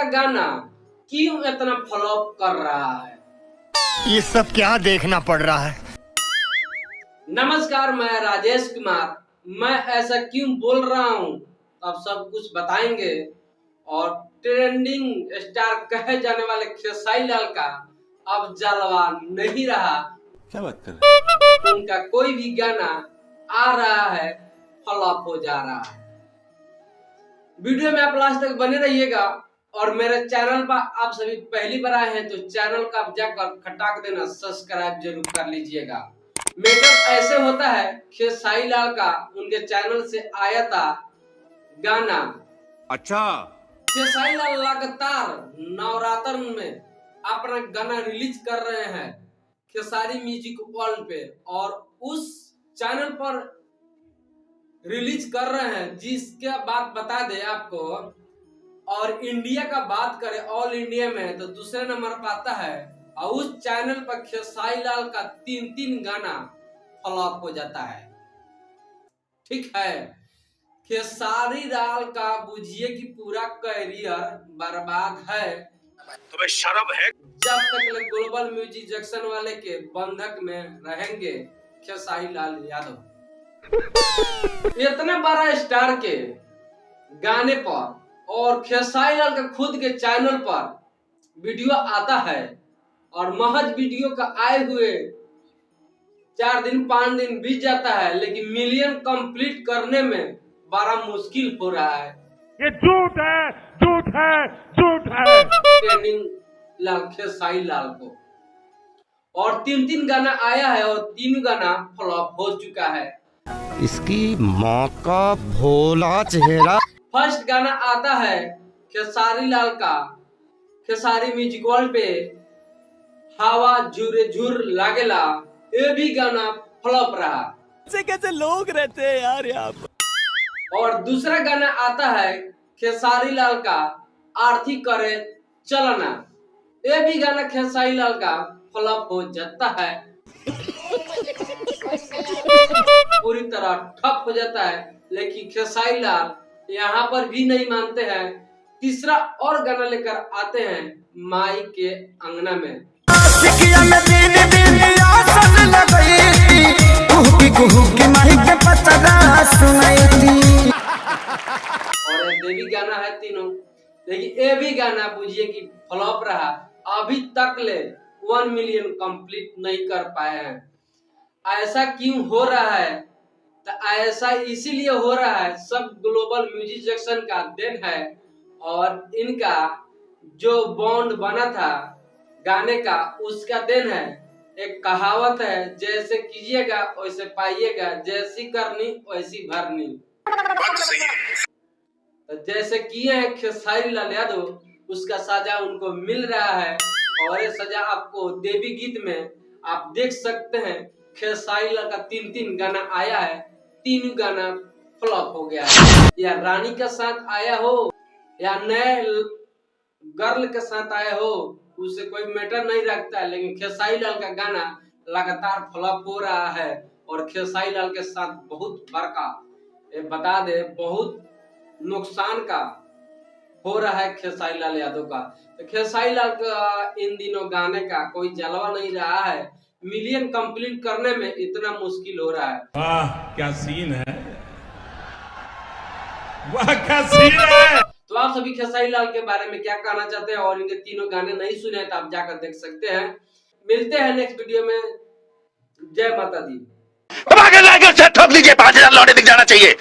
का गाना क्यों इतना फ्लॉप कर रहा है? ये सब क्या देखना पड़ रहा है? नमस्कार, मैं राजेश कुमार। मैं ऐसा क्यों बोल रहा हूँ अब सब कुछ बताएंगे। और ट्रेंडिंग स्टार कहे जाने वाले खेसारी लाल का अब जलवा नहीं रहा। क्या बात कर रहे हैं? उनका कोई भी गाना आ रहा है फ्लॉप हो जा रहा है। वीडियो में आप लास्ट तक बने रहिएगा और मेरे चैनल पर आप सभी पहली बार आए हैं तो चैनल का आप जाकर खटाक देना सब्सक्राइब जरूर कर लीजिएगा। मैटर ऐसे होता है, खेसारी लाल का उनके चैनल से आया था गाना। अच्छा, खेसारी लाल लगातार नवरात्र में अपना गाना रिलीज कर रहे हैं खेसारी म्यूजिक वर्ल्ड पे, और उस चैनल पर रिलीज कर रहे हैं जिसके बात बता दे आपको। और इंडिया का बात करें ऑल इंडिया में तो दूसरे नंबर पर आता है, और उस चैनल पर खेसारी लाल का 3 गाना फ्लॉप हो जाता है। ठीक है, खेसारी लाल का बुझिए कि पूरा करियर बर्बाद है। तुम्हें शर्म है? जब तक ग्लोबल म्यूजिक जंक्शन वाले के बंधक में रहेंगे खेसारी लाल यादव। इतने बड़ा स्टार के गाने पर और खेसारी लाल का खुद के चैनल पर वीडियो आता है, और महज वीडियो का आए हुए 4 दिन 5 दिन बीत जाता है, लेकिन मिलियन कंप्लीट करने में बड़ा मुश्किल हो रहा है। ये झूठ है, झूठ है, झूठ है। ट्रेंडिंग लाल खेसारी लाल को और 3 गाना आया है और 3 गाना फ्लॉप हो चुका है। इसकी माँ का भोला चेहरा। फर्स्ट गाना आता है खेसारी लाल का खेसारी म्यूजिक वर्ल्ड पे, हवा झुरे झुर लागेला। ये भी गाना फ्लॉप रहा। कैसे लोग रहते हैं यार यहाँ पर। और दूसरा गाना आता है खेसारी लाल का आरती करे चलना। ये भी गाना खेसारी लाल का फ्लॉप हो जाता है, पूरी तरह ठप हो जाता है। लेकिन खेसारी लाल यहाँ पर भी नहीं मानते हैं, तीसरा और गाना लेकर आते हैं माई के अंगना में। और देवी गाना है तीनों, लेकिन ये भी गाना बुझिए कि फ्लॉप रहा। अभी तक ले 1 मिलियन कंप्लीट नहीं कर पाए हैं। ऐसा क्यों हो रहा है? तो ऐसा इसीलिए हो रहा है, सब ग्लोबल म्यूजिक जंक्शन का देन है। और इनका जो बॉन्ड बना था गाने का उसका देन है। एक कहावत है, जैसे कीजिएगा वैसे पाइएगा, जैसी करनी वैसी भरनी। तो जैसे किए हैं खेसारी लाल यादव, उसका सजा उनको मिल रहा है। और ये सजा आपको देवी गीत में आप देख सकते हैं। खेसारी लाल का 3 गाना आया है, 3 गाना फ्लॉप हो गया है। या रानी के साथ आया हो या नए गर्ल के साथ आया हो, उससे कोई मैटर नहीं रखता है। लेकिन खेसारी लाल का गाना लगातार फ्लॉप हो रहा है, और खेसारी लाल के साथ बहुत बड़का बता दे बहुत नुकसान का हो रहा है खेसारी लाल यादव का। तो खेसारी लाल का इन दिनों गाने का कोई जलवा नहीं रहा है। मिलियन कंप्लीट करने में इतना मुश्किल हो रहा है। वाह क्या सीन है, वाह क्या सीन है। तो आप सभी खेसारी लाल के बारे में क्या कहना चाहते हैं, और इनके 3 गाने नहीं सुने तो आप जाकर देख सकते हैं। मिलते हैं नेक्स्ट वीडियो में। जय माता दी। ठोक लीजिए, 5000 लौटे दिख जाना चाहिए।